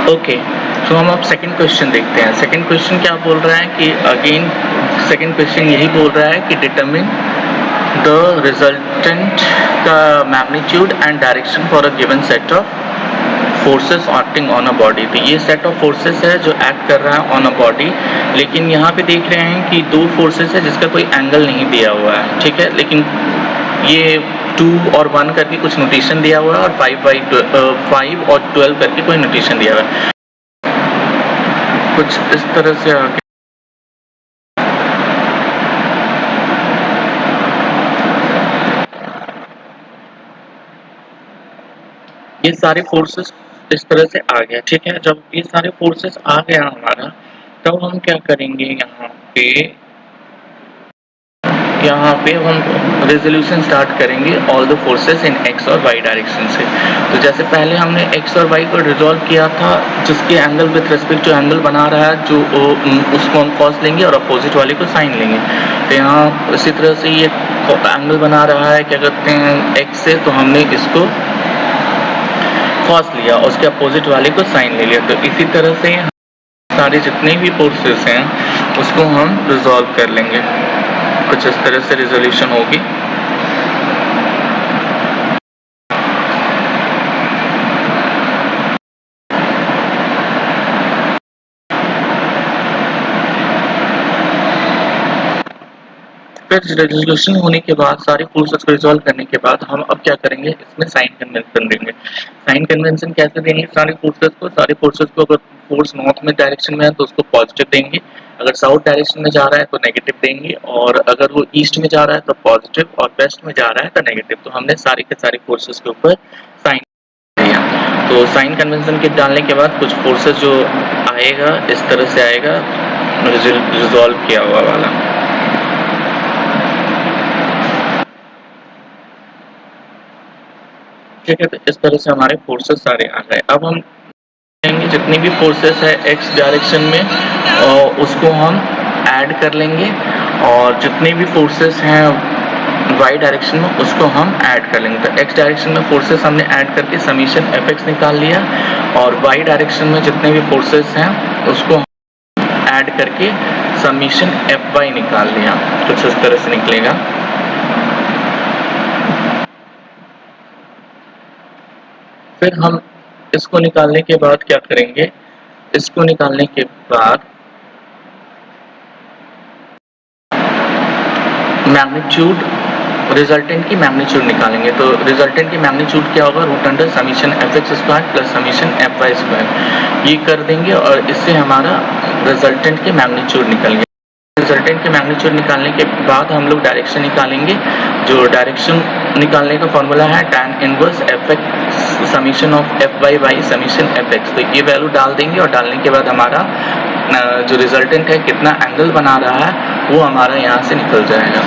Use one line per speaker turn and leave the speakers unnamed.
Okay, तो हम अब सेकंड क्वेश्चन देखते हैं। सेकंड क्वेश्चन क्या बोल रहा है कि अगेन सेकंड क्वेश्चन यही बोल रहा है कि डिटरमिन द रिजल्टेंट का magnitude and direction for a given set of forces acting on a body. तो ये सेट ऑफ फोर्सेस है जो एक्ट कर रहा है ऑन अ बॉडी, लेकिन यहाँ पे देख रहे हैं कि दो फोर्सेस है जिसका कोई एंगल नहीं दिया हुआ है, ठीक है। लेकिन ये 2 और 1 करके कुछ नोटेशन दिया हुआ है और 5 और 12 करके कोई नोटेशन दिया हुआ है। कुछ इस तरह से आगे ये सारे फोर्सेस इस तरह से आ गया, ठीक है। जब ये सारे फोर्सेस आ गया हमारा, तब हम क्या करेंगे, यहाँ पे हम रेजोल्यूशन स्टार्ट करेंगे all the forces in x और वाई डायरेक्शन से। तो जैसे पहले हमने एक्स और वाई को रिजॉल्व किया था, जिसके एंगल विथ रिस्पेक्ट जो एंगल बना रहा है, जो उसको हम कॉस लेंगे और अपोजिट वाले को साइन लेंगे। तो यहाँ इसी तरह से ये एंगल बना रहा है, क्या कहते हैं, एक्स से, तो हमने इसको कॉस लिया और उसके अपोजिट वाले को साइन ले लिया। तो इसी तरह से सारे जितने भी फोर्सेस हैं उसको हम रिजॉल्व कर लेंगे। कुछ इस तरह से रिजोल्यूशन होगी। फिर रेजोल्यूशन होने के बाद, सारे फोर्सेस को रिजॉल्व करने के बाद, हम अब क्या करेंगे, इसमें साइन कन्वेंशन देंगे। साइन कन्वेंशन कैसे देंगे सारे फोर्सेस को अगर फोर्स नॉर्थ में डायरेक्शन में है तो उसको पॉजिटिव देंगे, अगर साउथ डायरेक्शन में जा रहा है तो नेगेटिव देंगे, और अगर वो ईस्ट में जा रहा है तो पॉजिटिव, और वेस्ट में जा रहा है तो नेगेटिव। तो हमने सारे के सारे फोर्सेस के ऊपर साइन दिया। तो साइन कन्वेंशन के डालने के बाद कुछ फोर्सेस जो आएगा इस तरह से आएगा, रिजॉल्व किया हुआ वाला। ठीक है, तो इस तरह से हमारे फोर्सेस सारे आ गए। अब हम कहेंगे जितनी भी फोर्सेस है एक्स डायरेक्शन में उसको हम ऐड कर लेंगे, और जितने भी फोर्सेस हैं वाई डायरेक्शन में उसको हम ऐड कर लेंगे। तो एक्स डायरेक्शन में फोर्सेस हमने ऐड करके समीशन एफ एक्स निकाल लिया, और वाई डायरेक्शन में जितने भी फोर्सेस हैं उसको ऐड करके समीशन एफ वाई निकाल लिया। कुछ इस तरह से निकलेगा। फिर हम इसको निकालने के बाद क्या करेंगे, इसको निकालने के बाद मैग्नीट्यूड, रिजल्टेंट की मैग्नीट्यूड निकालेंगे। तो रिजल्टेंट की मैग्नीट्यूड क्या होगा, root under summation f x square plus summation f y square, ये कर देंगे और इससे हमारा रिजल्टेंट की मैग्नीट्यूड निकल गया। रिजल्टेंट की मैग्नीट्यूड निकालने के बाद हम लोग डायरेक्शन निकालेंगे। जो डायरेक्शन निकालने का फॉर्मूला है tan inverse f x summation of f y by summation f x. तो ये वैल्यू डाल देंगे, और डालने के बाद हमारा जो रिजल्टेंट है, कितना एंगल बना रहा है, वो हमारा यहाँ से निकल जाएगा।